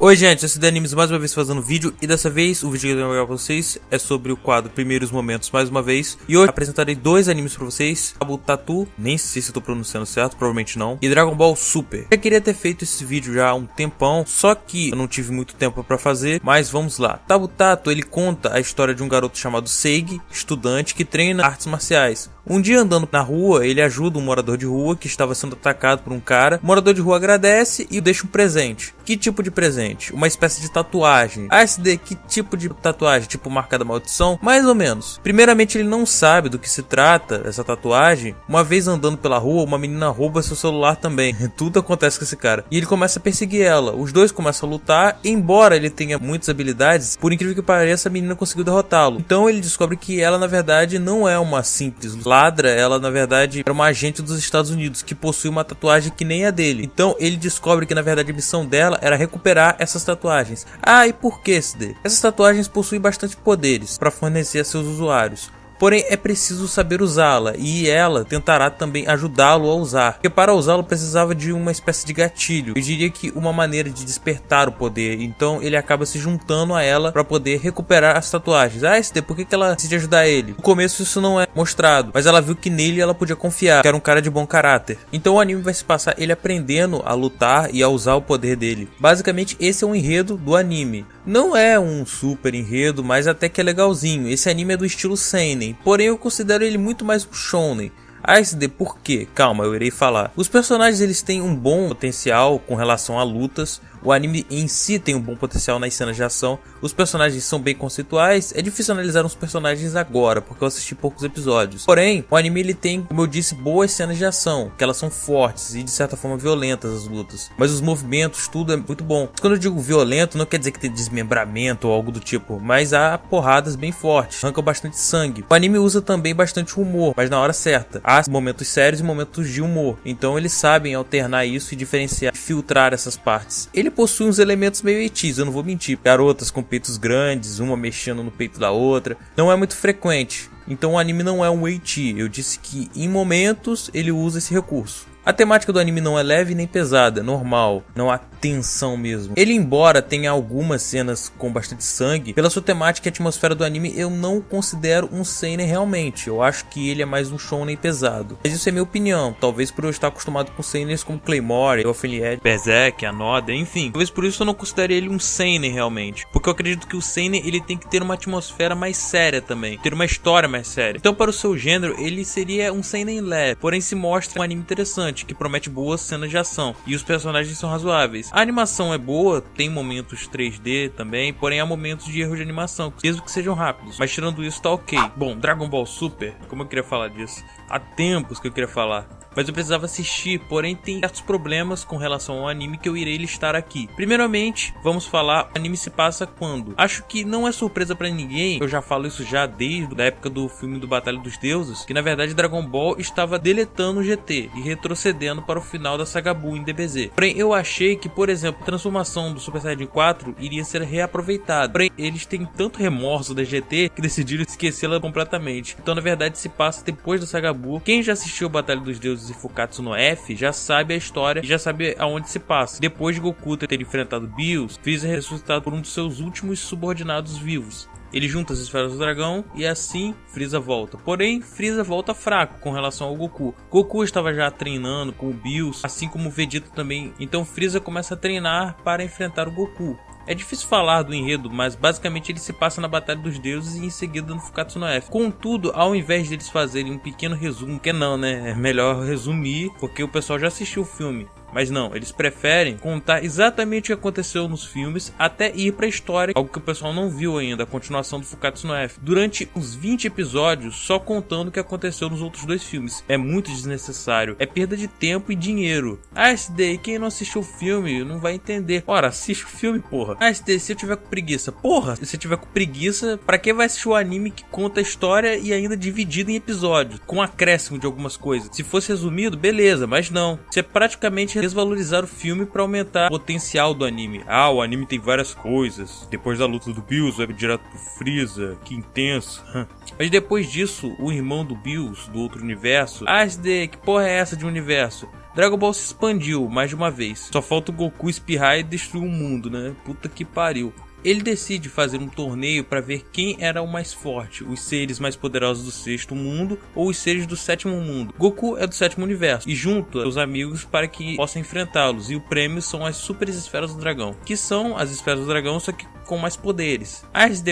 Oi gente, eu sou o Animes mais uma vez fazendo vídeo e dessa vez o vídeo que eu tenho pra vocês é sobre o quadro Primeiros Momentos mais uma vez. E hoje apresentarei dois animes pra vocês, Tabu Tattoo, nem sei se eu tô pronunciando certo, provavelmente não, e Dragon Ball Super. Eu queria ter feito esse vídeo já há um tempão, só que eu não tive muito tempo pra fazer, mas vamos lá. Tabu Tattoo, ele conta a história de um garoto chamado Seigi, estudante que treina artes marciais. Um dia andando na rua, ele ajuda um morador de rua que estava sendo atacado por um cara. O morador de rua agradece e deixa um presente. Que tipo de presente? Uma espécie de tatuagem. ASD, que tipo de tatuagem? Tipo marca da maldição? Mais ou menos. Primeiramente ele não sabe do que se trata essa tatuagem. Uma vez andando pela rua, uma menina rouba seu celular também. Tudo acontece com esse cara. E ele começa a perseguir ela. Os dois começam a lutar. Embora ele tenha muitas habilidades, por incrível que pareça, a menina conseguiu derrotá-lo. Então ele descobre que ela na verdade não é uma simples ladra. Ela na verdade era uma agente dos Estados Unidos que possui uma tatuagem que nem a dele. Então ele descobre que na verdade a missão dela era recuperar essas tatuagens. Ah, e por que, SD? Essas tatuagens possuem bastante poderes para fornecer a seus usuários. Porém, é preciso saber usá-la, e ela tentará também ajudá-lo a usar. Porque para usá-lo precisava de uma espécie de gatilho. Eu diria que uma maneira de despertar o poder. Então ele acaba se juntando a ela para poder recuperar as tatuagens. Ah, SD, por que ela decide ajudar ele? No começo isso não é mostrado, mas ela viu que nele ela podia confiar, que era um cara de bom caráter. Então o anime vai se passar ele aprendendo a lutar e a usar o poder dele. Basicamente esse é o enredo do anime. Não é um super enredo, mas até que é legalzinho. Esse anime é do estilo seinen, porém eu considero ele muito mais um shonen. ASD, por quê? Calma, eu irei falar. Os personagens eles têm um bom potencial com relação a lutas. O anime em si tem um bom potencial nas cenas de ação. Os personagens são bem conceituais. É difícil analisar os personagens agora, porque eu assisti poucos episódios. Porém, o anime ele tem, como eu disse, boas cenas de ação, que elas são fortes e de certa forma violentas as lutas. Mas os movimentos, tudo é muito bom. Quando eu digo violento, não quer dizer que tem desmembramento ou algo do tipo, mas há porradas bem fortes, arrancam bastante sangue. O anime usa também bastante humor, mas na hora certa. Há momentos sérios e momentos de humor. Então eles sabem alternar isso e diferenciar e filtrar essas partes. Ele possui uns elementos meio etis, eu não vou mentir. Garotas com peitos grandes, uma mexendo no peito da outra. Não é muito frequente. Então o anime não é um eti. Eu disse que em momentos ele usa esse recurso. A temática do anime não é leve nem pesada, é normal, não há tensão mesmo. Ele, embora tenha algumas cenas com bastante sangue, pela sua temática e atmosfera do anime, eu não considero um seinen realmente. Eu acho que ele é mais um shonen pesado. Mas isso é minha opinião, talvez por eu estar acostumado com seinens como Claymore, Elfen-Lied, Berserk, Anoda, enfim. Talvez por isso eu não considere ele um seinen realmente. Porque eu acredito que o seinen ele tem que ter uma atmosfera mais séria também, ter uma história mais séria. Então para o seu gênero, ele seria um seinen leve, porém se mostra um anime interessante, que promete boas cenas de ação e os personagens são razoáveis. A animação é boa, tem momentos 3D também, porém há momentos de erro de animação, mesmo que sejam rápidos, mas tirando isso tá ok. Bom, Dragon Ball Super, como eu queria falar disso? Há tempos que eu queria falar, mas eu precisava assistir, porém tem certos problemas com relação ao anime que eu irei listar aqui. Primeiramente, vamos falar, o anime se passa quando? Acho que não é surpresa pra ninguém, eu já falo isso já desde a época do filme do Batalha dos Deuses, que na verdade Dragon Ball estava deletando o GT e retrocedendo para o final da saga Buu em DBZ. Porém, eu achei que, por exemplo, a transformação do Super Saiyajin 4 iria ser reaproveitada. Porém, eles têm tanto remorso da GT que decidiram esquecê-la completamente. Então, na verdade, se passa depois da saga Buu. Quem já assistiu Batalha dos Deuses e Fukatsu no F já sabe a história e já sabe aonde se passa. Depois de Goku ter enfrentado Bills, Freeza é ressuscitado por um dos seus últimos subordinados vivos. Ele junta as esferas do dragão e assim Freeza volta. Porém, Freeza volta fraco com relação ao Goku. Goku estava já treinando com o Bills, assim como o Vegeta também. Então Freeza começa a treinar para enfrentar o Goku. É difícil falar do enredo, mas basicamente ele se passa na Batalha dos Deuses e em seguida no Fukatsu no F. Contudo, ao invés deles fazerem um pequeno resumo, que não, né? É melhor resumir, porque o pessoal já assistiu o filme. Mas não, eles preferem contar exatamente o que aconteceu nos filmes até ir pra história, algo que o pessoal não viu ainda, a continuação do Fukatsu no F. Durante uns 20 episódios, só contando o que aconteceu nos outros dois filmes. É muito desnecessário, é perda de tempo e dinheiro. SD, quem não assistiu o filme não vai entender. Ora, assiste o filme, porra. SD, se eu tiver com preguiça, porra, se eu tiver com preguiça, pra que vai assistir o anime que conta a história e ainda dividido em episódios, com acréscimo de algumas coisas? Se fosse resumido, beleza, mas não. Você praticamente desvalorizar o filme para aumentar o potencial do anime. Ah, o anime tem várias coisas. Depois da luta do Bills, vai direto pro Freeza. Que intenso. Mas depois disso, o irmão do Bills, do outro universo. SD, que porra é essa de universo? Dragon Ball se expandiu mais de uma vez. Só falta o Goku espirrar e destruir o mundo, né? Puta que pariu. Ele decide fazer um torneio para ver quem era o mais forte, os seres mais poderosos do sexto mundo ou os seres do sétimo mundo. Goku é do sétimo universo e junta seus amigos para que possam enfrentá-los, e o prêmio são as super esferas do dragão, que são as esferas do dragão só que com mais poderes.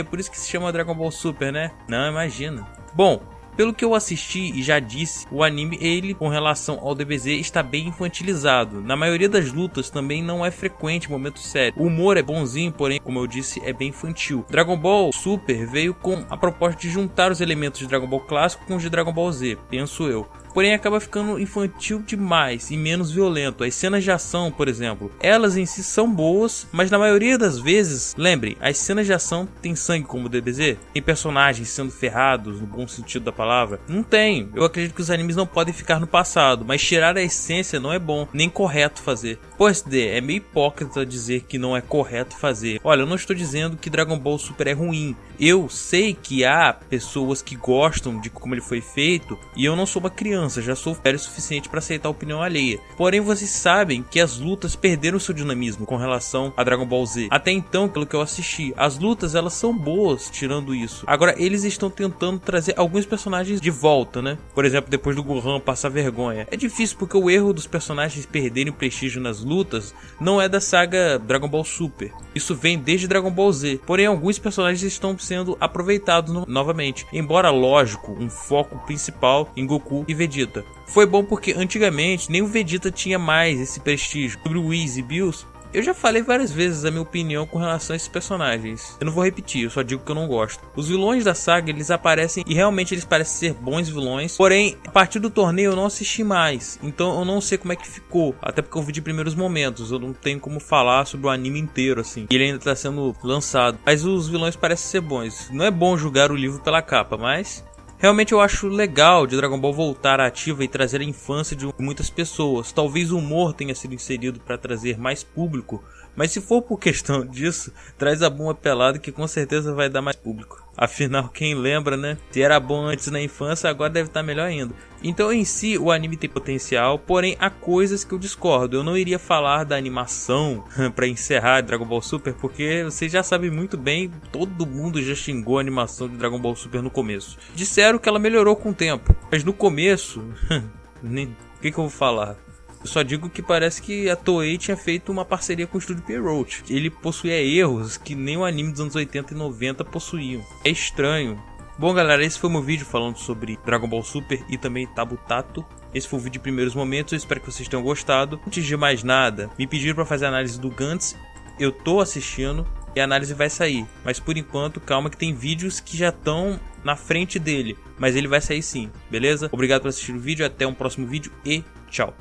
por isso que se chama Dragon Ball Super, né? Não, imagina. Bom, pelo que eu assisti e já disse, o anime, ele, com relação ao DBZ, está bem infantilizado. Na maioria das lutas também não é frequente momento sério. O humor é bonzinho, porém, como eu disse, é bem infantil. Dragon Ball Super veio com a proposta de juntar os elementos de Dragon Ball clássico com os de Dragon Ball Z, penso eu. Porém acaba ficando infantil demais e menos violento. As cenas de ação, por exemplo, elas em si são boas, mas na maioria das vezes, lembre, as cenas de ação têm sangue como o DBZ? Tem personagens sendo ferrados, no bom sentido da palavra? Não tem. Eu acredito que os animes não podem ficar no passado, mas tirar a essência não é bom, nem correto fazer. Pô, SD, é meio hipócrita dizer que não é correto fazer. Olha, eu não estou dizendo que Dragon Ball Super é ruim. Eu sei que há pessoas que gostam de como ele foi feito, e eu não sou uma criança, já sou velho o suficiente para aceitar a opinião alheia. Porém, vocês sabem que as lutas perderam seu dinamismo com relação a Dragon Ball Z. Até então, pelo que eu assisti, as lutas elas são boas, tirando isso. Agora, eles estão tentando trazer alguns personagens de volta, né? Por exemplo, depois do Gohan passar vergonha. É difícil porque o erro dos personagens perderem prestígio nas lutas não é da saga Dragon Ball Super. Isso vem desde Dragon Ball Z. Porém, alguns personagens estão sendo aproveitados novamente. Embora, lógico, um foco principal em Goku e Vegeta. Foi bom porque antigamente nem o Vegeta tinha mais esse prestígio. Sobre o Whis e Bills, eu já falei várias vezes a minha opinião com relação a esses personagens. Eu não vou repetir, eu só digo que eu não gosto. Os vilões da saga, eles aparecem e realmente eles parecem ser bons vilões. Porém, a partir do torneio eu não assisti mais. Então eu não sei como é que ficou. Até porque eu vi de primeiros momentos. Eu não tenho como falar sobre o anime inteiro, assim. Ele ainda está sendo lançado. Mas os vilões parecem ser bons. Não é bom julgar o livro pela capa, mas... realmente eu acho legal de Dragon Ball voltar à ativa e trazer a infância de muitas pessoas. Talvez o humor tenha sido inserido para trazer mais público, mas se for por questão disso, traz a Bulma pelada que com certeza vai dar mais público. Afinal, quem lembra, né? Se era bom antes na infância, agora deve estar melhor ainda. Então em si o anime tem potencial, porém há coisas que eu discordo. Eu não iria falar da animação para encerrar Dragon Ball Super, porque vocês já sabem muito bem, todo mundo já xingou a animação de Dragon Ball Super no começo. Disseram que ela melhorou com o tempo, mas no começo, o que eu vou falar? Eu só digo que parece que a Toei tinha feito uma parceria com o estúdio Pierrot. Ele possuía erros que nem o anime dos anos 80 e 90 possuíam. É estranho. Bom galera, esse foi o meu vídeo falando sobre Dragon Ball Super e também Tabutato. Esse foi o vídeo de primeiros momentos, eu espero que vocês tenham gostado. Antes de mais nada, me pediram para fazer a análise do Gantz. Eu tô assistindo e a análise vai sair. Mas por enquanto, calma que tem vídeos que já estão na frente dele. Mas ele vai sair sim, beleza? Obrigado por assistir o vídeo, até um próximo vídeo e tchau.